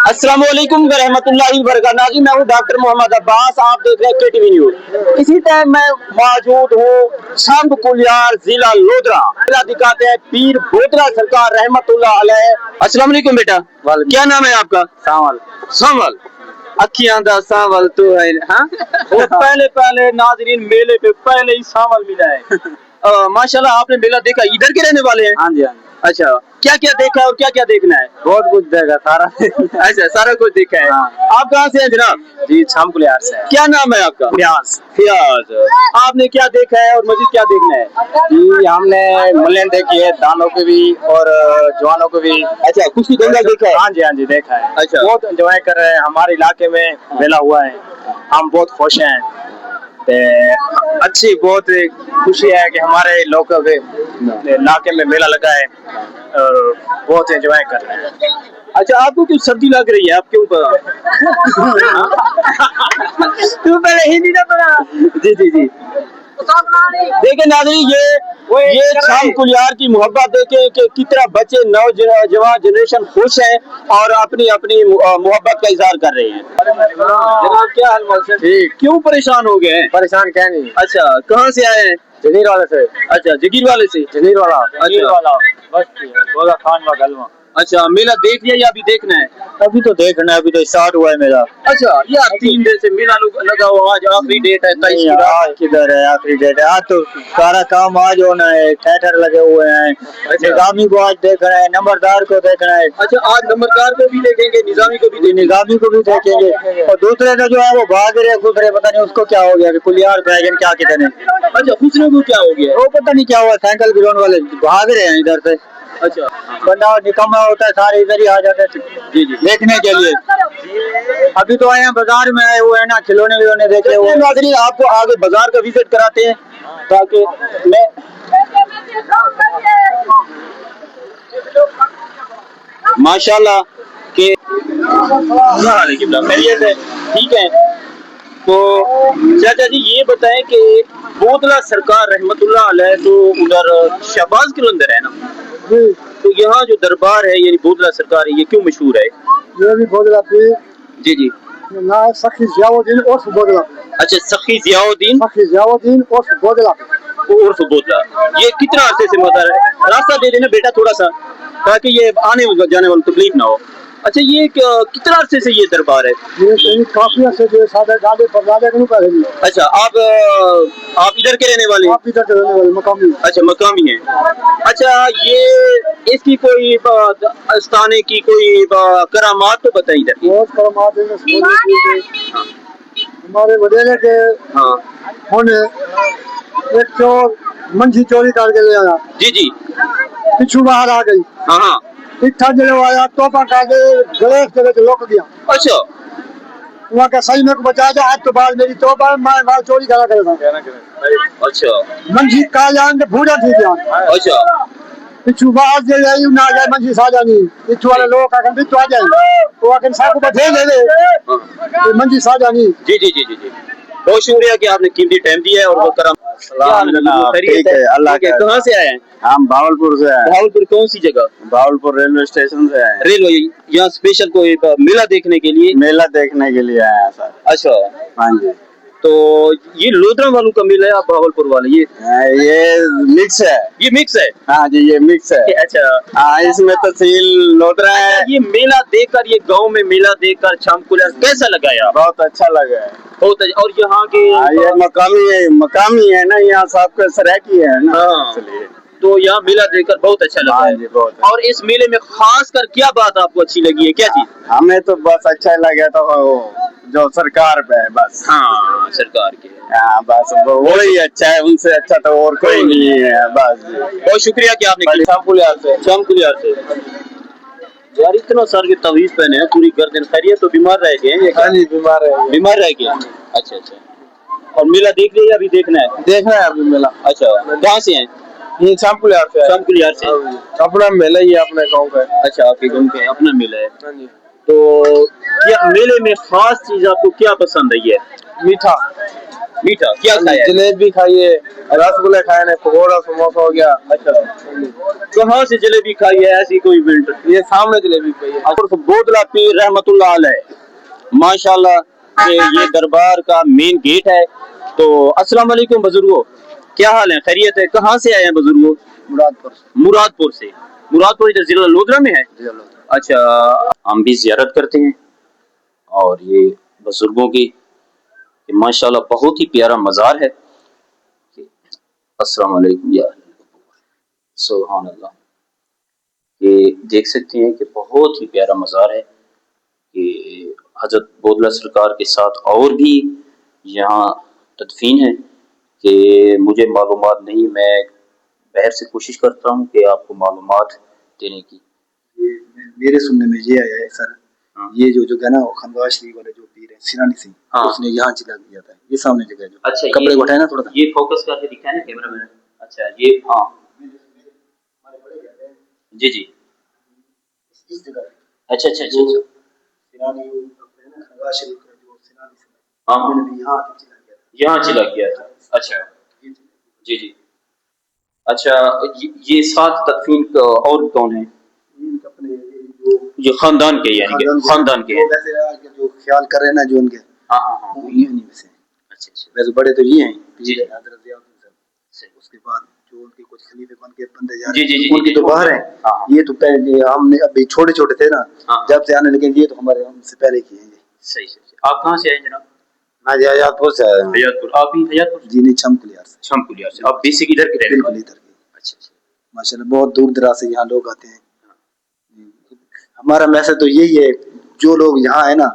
अस्सलाम वालेकुम रहमतुल्लाहि व बरकातहू। मैं हूँ डॉक्टर मोहम्मद अब्बास, आप देख रहे हैं केटीवी न्यूज। इसी टाइम मैं मौजूद हूँ शंभ कुलियार जिला लोधरा। दिखाते हैं पीर बोतला सरकार रहमतुल्लाह अलैह। अस्सलाम वालेकुम बेटा, क्या नाम है आपका? सावल। संवल अखियां दा सावल तू है। हाँ वो पहले पहले नाजरीन मेले पे पहले ही सावल मिला है। माशाल्लाह आपने मेला देखा, इधर के रहने वाले हैं? हाँ जी, हाँ जी। अच्छा, क्या क्या देखा और क्या क्या देखना है? बहुत कुछ देखा सारा। अच्छा, सारा कुछ देखा है। हाँ। आप कहाँ से हैं जनाब? जी शंभ कुलियार से। क्या नाम है आपका? प्यास। फियाज। आपने क्या देखा है और मजीद क्या देखना है? जी हमने मुल्यन देखी है, दानों की भी और जवानों को भी। अच्छा, कुश्ती दंगल देखा है? हाँ जी, हाँ जी देखा है। अच्छा। बहुत एंजॉय कर रहे हैं, हमारे इलाके में मेला हुआ है, हम बहुत खुश हैं। अच्छी बहुत खुशी है कि हमारे लोगों के इलाके में मेला लगा है और बहुत एंजॉय कर रहे हैं। अच्छा, आपको क्यों सर्दी लग रही है? आप क्यों तू पहले हिंदी ना पढ़ा। जी जी जी। देखे नाज़रीन, ये शंभ कुलियार की मोहब्बत देखे कि कितना बच्चे नौजवान जनरेशन खुश हैं और अपनी अपनी मोहब्बत का इजहार कर रहे हैं। जनाब क्या हाल है? ठीक। क्यों परेशान हो गए हैं? परेशान क्या नहीं। अच्छा, कहाँ से आए हैं? जनीर वाले से। अच्छा, जगीर वाले से। जनीर वाला। अच्छा बस बोला खान वा गलवा। अच्छा, मेला देख लिया या अभी देखना है? अभी तो देखना है, अभी तो स्टार्ट हुआ है मेरा। अच्छा, यार 3 दिन से मेला लगा हुआ, आज आखिरी डेट है 23 की। आज किधर है आखिरी डेट है? आज तो सारा काम आज होना है, थिएटर लगे हुए हैं। निजामी को आज देखना है, नंबरदार को देखना है। अच्छा, आज नंबरदार को भी देखेंगे, निजामी को भी देखेंगे। निजामी को भी देखेंगे और दूसरे ने जो है वो भाग रहे खुदरे, पता नहीं उसको क्या हो गया कि कुलियार बैगन क्या कितने। अच्छा, दूसरे को क्या हो गया? वो पता नहीं क्या हुआ, साइकिल ग्राउंड वाले भाग रहे हैं इधर से। अच्छा, बंदा निकम्मा होता है, सारे इधर ही आ जाते हैं जी जी देखने के लिए। अभी तो आए हैं बाजार में, आए हुए हैं ना, खिलौने विलौने देखे हुए। नाज़रीन आपको आगे बाजार का विजिट कराते हैं ताकि मैं माशाल्लाह के खैरियत है, ठीक है। तो चाचा जी ये बताएं कि बोतला सरकार रहमतुल्लाह अलैह तो उधर शहबाज के अंदर है ना, तो यहाँ जो दरबार है यानी बोतला सरकार है, ये क्यों मशहूर है? ये भी बोतला पीर जी जी। ना सखी जियाउद्दीन उर्फ बोतला। अच्छा, सखी जियाउद्दीन उर्फ बोतला। उर्फ बोतला, ये कितना अरसे से मौजूद है? रास्ता दे देना बेटा थोड़ा सा ताकि ये आने जाने वाली तकलीफ ना हो। अच्छा, ये कितना अरसे से ये दरबार है? ये काफी अरसे से सादा दादे परदादे को पहले। अच्छा, आप इधर के रहने वाले हैं? आप इधर के रहने वाले मकामी। अच्छा, मकामी है। अच्छा, ये इसकी कोई आस्थाने की कोई करामात तो बताइए इधर की। बहुत करामात है हमारे वडेरे के। हाँ होने एक चोर मंझी चोरी करके ले आया। जी जी। पिछू बाहर आ गई। हाँ हाँ। इतना जलो आया, तोपा का गले से लुक गया। अच्छा, वहाँ का सही में को बचा दे, आज तो बाद मेरी तोबा मैं बाल चोरी करा करेगा। अच्छा मंझी का जान भूजा थी जान। अच्छा। पिछू बाहर जे आई ना जाए मंझी साजा नहीं, पिछू वाले लोग का बिच आ जाए तो आके साको बधे ले ले मंझी साजा नहीं। जी जी जी जी जी, बहुत शुक्रिया कि आपने कीमती टाइम दिया है और वो करम। ठीक है, अल्लाह के। कहाँ से आए हैं? हम भावलपुर से हैं। भावलपुर कौन सी जगह? भावलपुर रेलवे स्टेशन से आए हैं। रेलवे, यहाँ स्पेशल कोई मेला देखने के लिए? मेला देखने के लिए आए हैं सर। अच्छा, हाँ जी। तो ये लोधरा वालों का मेला है या भावलपुर वाले? ये मिक्स है। ये मिक्स है? हाँ जी, ये मिक्स है। अच्छा हाँ, इसमें तहसील लोधरा है। ये मेला देखकर, ये गांव में मेला देखकर शंभ कुलियार कैसा लगा यार? बहुत अच्छा लगा है। बहुत अच्छा। और यहाँ के ये मकामी है ना, यहाँ सबके सराकी है ना, इसलिए तो यहाँ मेला देखकर बहुत अच्छा लगा है। बहुत। और इस मेले में खास कर क्या बात आपको अच्छी लगी है, क्या चीज? हमें तो बस अच्छा लगा तो जो सरकार पे है बस। हाँ, सरकार के। हाँ बस वही अच्छा है, उनसे अच्छा तो और कोई नहीं है बस। बहुत शुक्रिया कि आपने शंभ कुलियार से यार इतना सार के तवीज पहने हैं, पूरी गर्दन। खैरियत? तो बीमार रह गए? हाँ जी, बीमार रह गए। अच्छा अच्छा। और मेला देख लिया अभी देखना है? देखना है अभी मेला। अच्छा, कहाँ से हैं? शंभ कुलियार से। अपना मेला ही है अपने गाँव का। अच्छा, आपके गाँव के अपना मेला है। हाँ जी। तो क्या मेले में खास चीज आपको क्या पसंद आई है? मीठा। मीठा क्या खाया? जलेबी खाई है, रसगुल्ले खाए ने, पकौड़ा समोसा हो गया। अच्छा, कहाँ से जलेबी खाई है? ऐसी कोई इवेंट? ये सामने जलेबी खाई है। और बोतला पीर रहमतुल्लाह अलैह माशाल्लाह के ये दरबार का मेन गेट है। तो अस्सलाम वालेकुम बुजुर्गो, क्या हाल है? खैरियत है? कहाँ से आए हैं बुजुर्गो? मुरादपुर। मुरादपुर से। मुरादपुर इधर जिला लोधरा में है। अच्छा, हम भी जियारत करते हैं और ये बुजुर्गों की माशाल्लाह बहुत ही प्यारा मज़ार है। अस्सलाम वालेकुम या सुभान अल्लाह। ये देख सकते हैं कि बहुत ही प्यारा मज़ार है कि हजरत बोदला सरकार के साथ और भी यहाँ तदफीन है कि मुझे मालूमात नहीं, मैं बहर से कोशिश करता हूँ कि आपको मालूमात देने की। मेरे सुनने में ये आया है सर, ये जो जगह ना खंडवा शरीफ वाले जो पीर है सिरानी सिंह, उसने यहाँ चिल्ला दिया था। ये सामने जगह जो अच्छा, कपड़े को उठाए ना थोड़ा सा, ये फोकस करके दिखाए ना कैमरा मैन। अच्छा ये हाँ जी जी, इस जगह अच्छा अच्छा अच्छा अच्छा, सिरानी खंडवा शरीफ का जो सिरानी सिंह, हाँ उन्होंने यहाँ चिल्ला दिया था। यहाँ चिल्ला किया था। अच्छा जी जी। अच्छा ये सात तदफीन और कौन है? अपने ये खानदान के, यानी कि खानदान के हैं। वैसे जो ख्याल कर रहे हैं ना जो उनके, हाँ हाँ हाँ, वो ये नहीं वैसे। अच्छा अच्छा वैसे बड़े तो ये हैं जी पीर हजरत ज़ियाउद्दीन साहब। उसके बाद जो उनके कुछ खलीफे बन के बंदे जा जी रहे जी जी हैं उनकी तो बाहर है। हाँ हाँ ये तो पहले हमने अभी छोटे छोटे थे ना, हाँ। जब से आने लगे, ये तो हमारे हमसे पहले किए हैं। सही सही। आप कहाँ से आए जनाब? हाँ जी, हयातपुर से आए हैं। हयातपुर। आप भी हयातपुर? जी नहीं, छमकुलियार से। छमकुलिया से। आप बेसिक इधर के रहने बिल्कुल वाले? इधर के। अच्छा अच्छा। माशाल्लाह बहुत दूर दराज से यहाँ लोग आते हैं। हमारा मैसेज तो यही है, जो लोग यहाँ है ना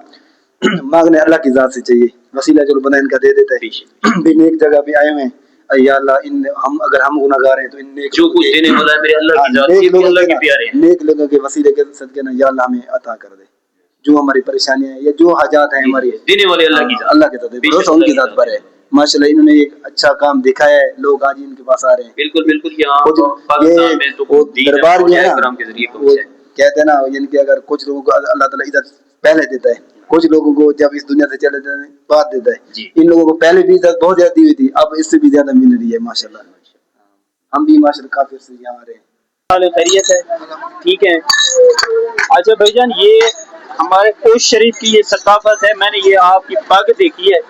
मांगने अल्लाह की जात से चाहिए, वसीला जो बंदा इनका दे देता है। भी नेक जगह भी आए हुए हैं, या अल्लाह इन हम अगर हम गुनाहगार हैं तो इन नेक जो कुछ देने वाला है मेरे अल्लाह की जात से, भी अल्लाह के प्यारे हैं। नेक लोगों के वसीले के सदके ना या अल्लाह हमें अता कर दे, जो हमारी परेशानियां हैं या जो हाजात हैं हमारी, देने वाले अल्लाह की जात, अल्लाह के साथ भरोसा उनकी जात पर है। माशाल्लाह इन्होंने एक अच्छा काम देखा है, लोग आज इनके पास आ रहे हैं। बिल्कुल बिल्कुल। यहाँ ये में तो दरबार ये है ना, के जरिए वो कहते हैं ना इनके, अगर कुछ लोगों को अल्लाह ताला इज्जत पहले देता है, कुछ लोगों को जब इस दुनिया से चले जाने बाद देता है। इन लोगों को पहले भी इज्जत बहुत ज्यादा दी हुई थी, अब इससे भी ज्यादा मिल रही है माशाल्लाह। हम भी माशाल्लाह काफी से यहाँ आ रहे हैं। खैरियत है? ठीक है। अच्छा भाईजान, ये हमारे कोश शरीफ की ये सकाफत है। मैंने ये आपकी पग देखी है,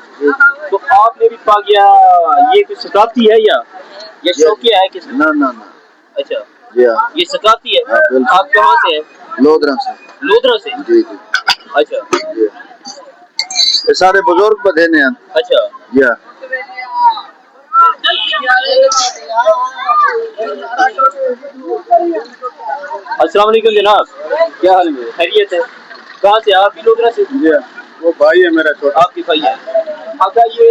तो आपने भी पग, या ये कुछ सकाफती है या शौकिया है किस? ना ना ना। अच्छा ये सकाफती है। आप कहाँ से हैं? लोधरा से। लोधरा से? जी जी। अच्छा ये सारे बुजुर्ग बधेने हैं। अच्छा या अस्सलाम वालेकुम जनाब, क्या हाल है? खैरियत है? कहाँ से? आप भी लोधरा से? वो भाई है मेरा छोटा। आपकी भाई है? अगर ये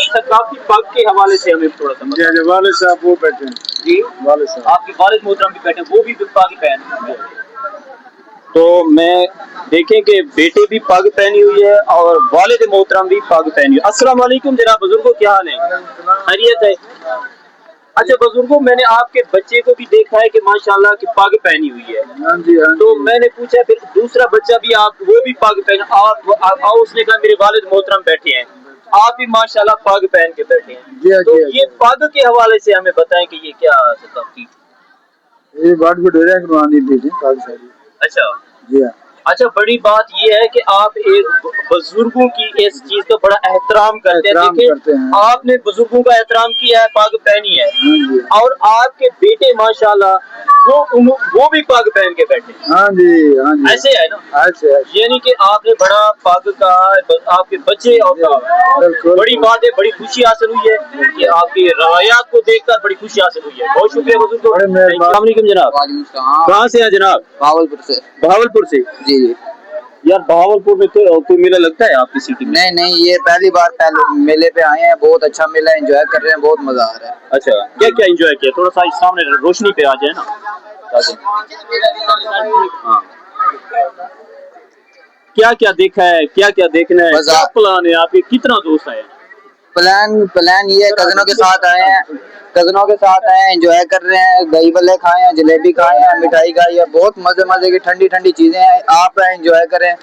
सकाफती पग के हवाले से हमें थोड़ा सा जी, वाले साहब वो बैठे हैं जी, वाले साहब, आपके वालिद मोहतरम भी बैठे, वो भी पाग पहने। तो मैं देखें कि बेटे भी पग पहनी हुई है और वालिद मोहतरम भी पग पहनी हुई है। अस्सलाम वालेकुम जनाब बुजुर्गो, क्या हाल है? खैरियत है? अच्छा बुजुर्गो, मैंने आपके बच्चे को भी देखा है कि माशाल्लाह की पग पहनी हुई है। हाँ जी, हाँ तो मैंने पूछा फिर दूसरा बच्चा भी, आप वो भी पग पहने, आप उसने कहा मेरे वालिद मोहतरम बैठे हैं, आप भी माशाल्लाह पग पहन के बैठे हैं। जी, तो जी, ये पग के हवाले से हमें बताएं कि ये क्या सकाफती? ये बात को डेरा करवानी थी काफी सारी। अच्छा जी हाँ। अच्छा, बड़ी बात ये है कि आप एक बुजुर्गों की इस चीज का बड़ा एहतराम करते हैं। देखिए आपने बुजुर्गों का एहतराम किया है, पग पहनी है, और आपके बेटे माशाल्लाह वो भी पग पहन के बैठे। हाँ जी, हाँ जी, ऐसे है ना? ऐसे यानी कि आपने बड़ा पग का आपके बच्चे और बड़ी बात है, बड़ी खुशी हासिल हुई है कि आपकी रवायात को देखकर बड़ी खुशी हासिल हुई है। बहुत शुक्रिया बुजुर्गों। अस्सलाम वालेकुम जनाब, कहाँ से हैं जनाब? भावलपुर से। भावलपुर से? जी जी। यार भावलपुर में तो कोई मेला लगता है आपकी सिटी में? नहीं, ये पहली बार पहले मेले पे आए हैं, बहुत अच्छा मेला एंजॉय कर रहे हैं, बहुत मजा आ रहा है। अच्छा, क्या क्या एंजॉय किया? थोड़ा सा सामने रोशनी पे आ जाए ना। हाँ, क्या क्या देखा है, क्या क्या देखना है, क्या प्लान है आपके? कितना दोस्त है? प्लान ये है, कजनों के साथ आए हैं, एंजॉय कर रहे हैं, दही बल्ले खाए हैं, जलेबी खाए हैं, मिठाई खाई है, बहुत मजे की ठंडी ठंडी चीजें हैं, आप एंजॉय करें।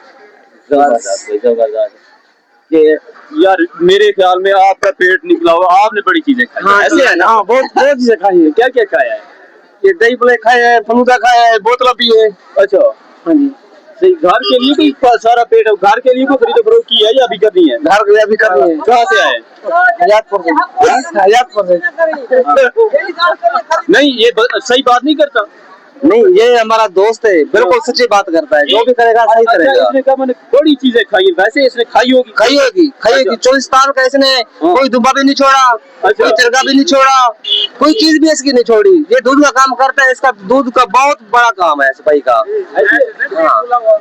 जबरदस्त। کہ یار میرے خیال میں آپ کا پیٹ نکلا ہوا, آپ نے بڑی چیزیں کھائی. ہاں ایسے ہے نا؟ ہاں بہت بہت چیزیں کھائی ہیں. کیا کیا کھایا ہے؟ یہ دہی بلے کھائے ہیں, فلودا کھایا ہے, بوتل پی ہے. اچھا ہاں جی. صحیح. گھر کے لیے کوئی سارا پیٹ, گھر کے لیے کوئی خرید و فروخت کی ہے یا ابھی کرنی ہے؟ گھر کے لیے ابھی کرنی ہے. کہاں سے آئے؟ حیات پور سے. حیات پور سے. نہیں یہ صحیح بات نہیں کرتا. نہیں یہ ہمارا دوست ہے, بالکل سچی بات کرتا ہے, جو بھی کرے گا صحیح کرے اچھا, گا. اس نے کہا میں نے بڑی چیزیں کھائی ہیں, ویسے اس نے کھائی ہوگی. کھائی ہوگی, کھائی ہوگی. چولستان کا اس نے کوئی دبا بھی نہیں چھوڑا, کوئی چرگا بھی نہیں چھوڑا, کوئی چیز بھی اس کی نہیں چھوڑی. یہ دودھ کا کام کرتا ہے, اس کا دودھ کا بہت بڑا کام ہے صفائی کا. ہاں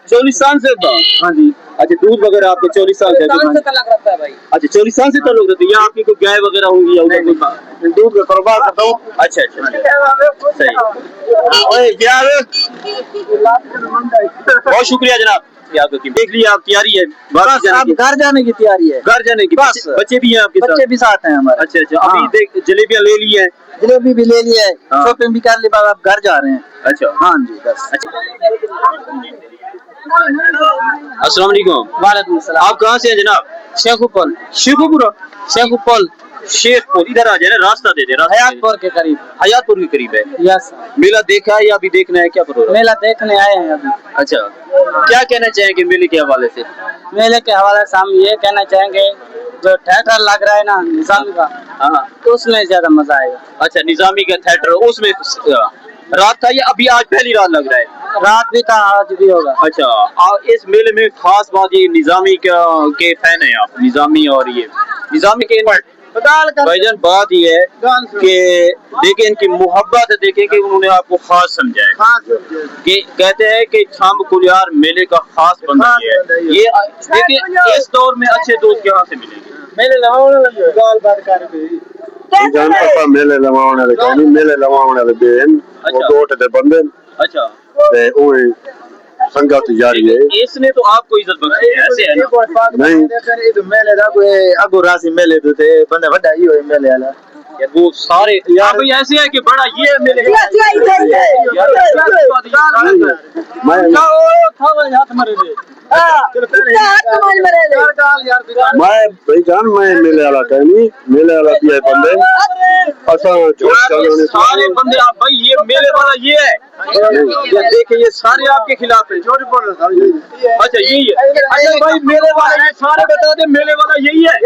چولستان سے تھا. ہاں جی. اچھا دودھ وغیرہ آپ کے چولستان سے تعلق رکھتا ہے بھائی. اچھا چولستان سے تعلق رہتے ہیں. یہاں آپ کی کوئی گائے وغیرہ ہوگی یا ادھر کوئی دودھ کا کاروبار کرتا ہوں. اچھا اچھا صحیح. کیا بہت شکریہ جناب. دیکھ لیے آپ تیاری ہے بس اب گھر جانے کی تیاری ہے. گھر جانے کی. بس بچے بھی ہیں آپ کے ساتھ؟ بچے بھی ساتھ ہیں ہمارے. اچھا اچھا. ابھی دیکھ جلیبیاں لے لی ہیں, جلیبی بھی لے لی ہے, شاپنگ بھی کر لی, بعد اب گھر جا رہے ہیں. اچھا ہاں جی بس. السلام علیکم. وعلیکم السلام. آپ کہاں سے ہیں جناب؟ شیخو پل. شیخو پورا. شیخو پل شیخ پور ادھر آ جائے نا, راستہ دے دے. حیات پور کے قریب. حیات پور کے قریب ہے. یس. میلہ دیکھا ہے یا ابھی دیکھنا ہے, کیا پروگرام؟ میلہ دیکھنے آئے ہیں ابھی. اچھا کیا کہنا چاہیں گے میلے کے حوالے سے؟ میلے کے حوالے سے ہم یہ کہنا چاہیں گے, جو تھیٹر لگ رہا ہے نا نظامی کا, ہاں اس میں زیادہ مزہ آئے گا. اچھا نظامی کا تھیٹر, اس میں رات تھا یا ابھی آج پہلی رات لگ رہا ہے؟ رات بھی تھا, آج بھی ہوگا. اچھا اس میلے میں خاص بات یہ نظامی کے فین ہیں آپ, نظامی اور یہ نظامی کے بھائی جان. بات یہ ہے کہ دیکھیں ان کی محبت, دیکھیں کہ انہوں نے آپ کو خاص سمجھا ہے. کہ کہتے ہیں کہ چھامب کلیار میلے کا خاص بندہ یہ ہے. یہ دیکھیں اس دور میں اچھے دوست کہاں سے ملیں گے. میلے لگاؤ گال بار کر بھی جان پتا میلے لواؤن والے کہیں میلے لواؤن والے بین وہ دوٹ دے بندے اچھا تے اوے سنگت جاری ہے. اس نے تو آپ کو عزت بخشی ہے, ایسے ہے نا؟ نہیں میلے دا کوئی اگو راسی میلے دے تے بندے وڈا ہی ہوئے میلے والا. وہ سارے یار ایسے ہے کہ بڑا یہ میلے میں بھائی جان میں میلے والا کہیں میلے والا بھی ہے بندے اساں سارے بندے آپ بھائی یہ میلے والا یہ ہے. دیکھیں یہ سارے آپ کے خلاف ہیں. اچھا یہی ہے. اچھا بھائی میلے والا سارے بتا دیں میلے والا یہی ہے.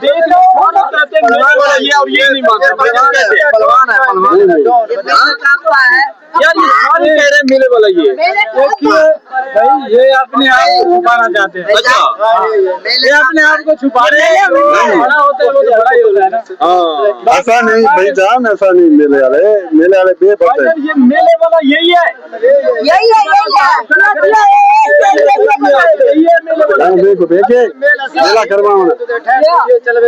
دیکھ میلے والا یہ اور یہ نہیں مانتا یار, یہ سارے کہہ رہے ہیں میلے والا یہ. بھائی یہ اپنے آپ کو چھپانا چاہتے ہیں. اچھا یہ اپنے آپ کو چھپا رہے ہیں. بڑا ہوتا ہے وہ تو بڑا ہی ہوتا ہے نا. ہاں ایسا نہیں بھائی جان, ایسا نہیں میلے والے بے بندے یہ میلے والا یہی ہے. دیکھو دیکھے میلہ کرواؤں چلو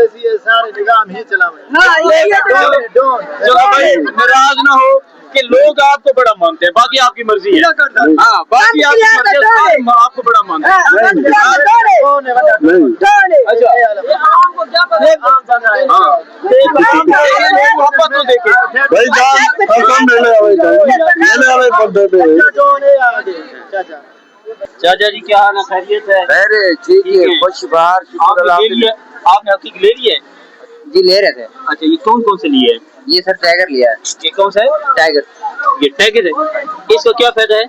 بھائی ناراض نہ ہو کہ لوگ آپ کو بڑا مانتے ہیں, باقی آپ کی مرضی ہے. ہاں باقی آپ کی مرضی ہے, آپ کو بڑا مانتے ہیں. محبت تو دیکھیں بھائی جان ایسا میلے والے بندے پہ چاچا جی کیا حال ہے, خیریت ہے؟ ارے ٹھیک ہے, خوش بہار. آپ نے لے لیا, آپ نے حقیقت لے لی ہے؟ جی لے رہے تھے. اچھا یہ کون کون سے لیے ہیں؟ یہ سر ٹائیگر لیا ہے. یہ کون سا ہے؟ ٹائیگر. یہ ٹیگر ہے. اس کا کیا فائدہ ہے؟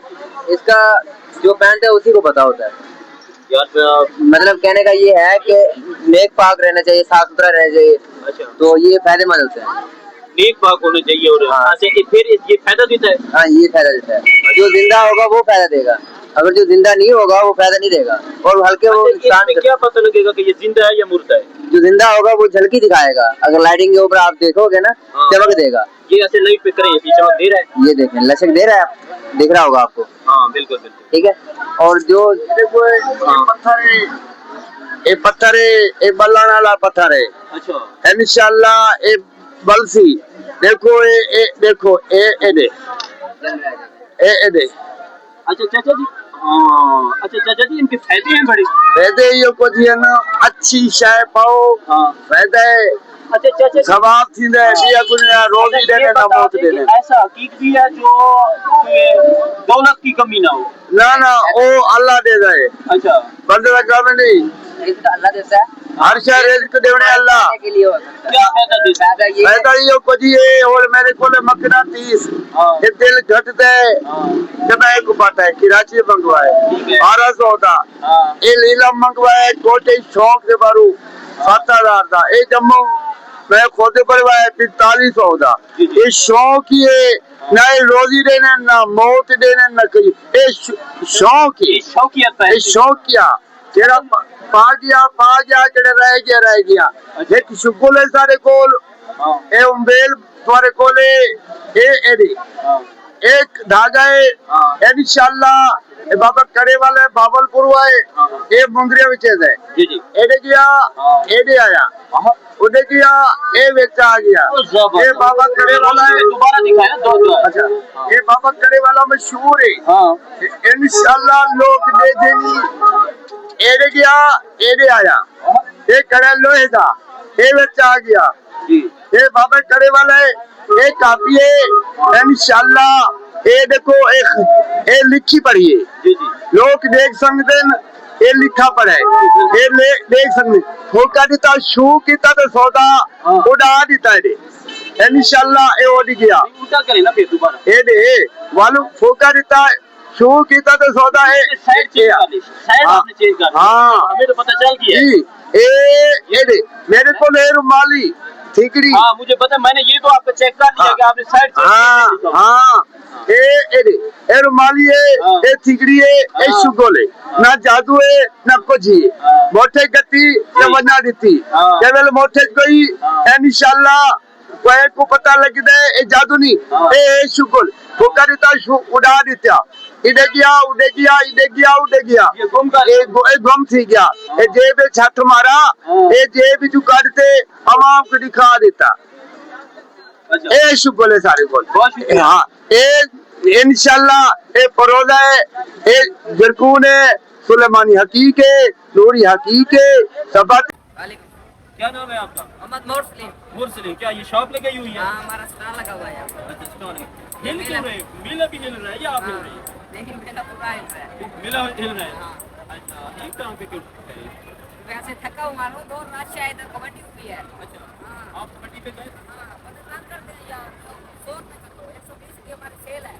اس کا جو پینٹ ہے اسی کو پتا ہوتا ہے. یار مطلب کہنے کا یہ ہے کہ نیک پاک رہنا چاہیے, صاف ستھرا رہنا چاہیے, اچھا تو یہ فائدے مند ہوتا ہے. نیک پاک ہونا چاہیے. اور پھر یہ فائدہ دیتا ہے. ہاں یہ فائدہ دیتا ہے. جو زندہ ہوگا وہ فائدہ دے گا, اگر جو زندہ نہیں ہوگا وہ فائدہ نہیں دے گا. اور ہلکے وہ اس میں کیا پتہ لگے گا کہ یہ زندہ ہے یا مردہ ہے؟ جو زندہ ہوگا وہ جھلکی دکھائے گا. اگر لائٹنگ کے اوپر آپ دیکھو گے نا چمک دے گا. یہ ایسے لائٹ پہ کریں یہ چمک دے رہا ہے. یہ دیکھیں لچک دے رہا ہے, دکھ رہا ہوگا آپ کو. ہاں بالکل بالکل ٹھیک ہے. اور جو یہ پتھر ہے, یہ بلان والا پتھر ہے. اچھا انشاءاللہ یہ بلسی دیکھو, دیکھو اے دے اچھا چاچا جی. ہاں اچھا چاچا جی ان کے فائدے ہیں بڑے. فائدے یہ کچھ ہے نا, اچھی شے پاؤ ہاں فائدہ ہے. اچھا چچا ثواب تھیندے بیا گنیا روزی دینے نہ موت دینے ایسا حقیق بھی ہے جو دولت کی کمی نہ ہو. نہ او اللہ دے دے اچھا بندے دا کام نہیں رزق اللہ دیتا ہے ہر شے رزق دیونے اللہ کے لیے ہوتا ہے کیا فائدہ دیتا ہے؟ فائدہ یہ ہے پیدا یہ کچھ ہے اور میرے کو مکنا 30 ہاں یہ دل گھٹ دے ہاں جب میں کو پتا ہے کراچی منگوائے ٹھیک ہے. 1200 دا ہاں یہ لیلم منگوائے کوٹے شوق سے بارو 7000 دا یہ جموں میں خود بروائے 4500 دا جی جی. یہ شوق ہی ہے نہ یہ روزی دینے نہ موت دینے نہ کہیں یہ شوق یہ ہے شوقیت ہے. یہ شوق کیا تیرا پا گیا جڑے رہ گیا ایک شکل ہے سارے کول ہاں اے امبیل تمہارے کولے اے ایڈی ہاں ایک دھاگا ہے ہاں انشاءاللہ اے بابا کڑے والے بابل پور ہوئے اے مندریا وچ ہے جی جی. ایڈے گیا ایڈے آیا اڈے گیا اے وچ آ گیا اے بابا کڑے والا ہے دوبارہ دکھائے نا دو اچھا اے بابا کڑے والا مشہور ہے ہاں انشاءاللہ لوگ دے دینی ایڈے گیا ایڈے آیا اے کڑے لوہے دا اے وچ آ گیا جی اے بابا کڑے والا ہے اے کافی ہے انشاءاللہ اے دیکھو اے لکھی پڑھی ہے جی جی لوگ دیکھ سکتے ہیں اے لکھا پڑھا ہے اے دیکھ سکتے ہیں ہوکا دیتا شو کیتا تو سودا اڑا دیتا ہے انشاءاللہ اے اڑ گیا الٹا کرے نا پھر دوبارہ اے دے والو ہوکا دیتا شو کیتا تو سودا سائڈ چینج کر دی سائڈ آپ نے چینج کر دی ہاں ہمیں تو پتہ چل گیا ہے. جی اے دے میرے کو لے رومالی ٹھیکڑی ہاں مجھے پتہ میں نے یہ تو آپ کو چیک کر لیا کہ آپ نے سائڈ چینج کی. ہاں اے رومالی ہے اے تھگڑی ہے اے شگول ہے نہ جادو ہے نہ کچھ ہے موٹے گتی نہ ونا دیتی کیول موٹے کوئی انشاءاللہ کوئی کو پتہ لگ دے اے جادو نہیں اے شگول پھوکا دیتا اڑا دیتا اڈے گیا اڈے گیا اڈے گیا اڈے گیا یہ گم کر اے گم تھی گیا اے جیب چھت مارا اے جیب جو کاٹتے عوام کو دکھا دیتا اچھا اے شکل ہے سارے کو بہت شکریہ. ہاں اے انشاءاللہ اے فروزہ ہے اے جرکون ہے سلیمانی حقیق ہے نوری حقیق ہے سبات کیا نام ہے آپ کا؟ محمد مرسلم. مرسلم. کیا یہ شاپ لگی ہوئی ہے؟ ہاں ہمارا اسٹال لگا ہوا ہے یہاں پر. اچھا اسٹال ہے. ہل کیوں رہے میلہ بھی ہل رہا ہے یا آپ ہل رہے ہیں؟ لیکن میرا پورا ہے. میلہ ہل رہا ہے. ہاں اچھا یہ کہاں پہ کیوں ہے؟ ویسے تھکا ہوا ہوں دور رات سے ادھر کبڈی ہوئی ہے. اچھا ہاں آپ پٹی پہ گئے؟ ہاں مدد کر دیں یا 100 روپے کر دو 120 کی ہماری سیل ہے.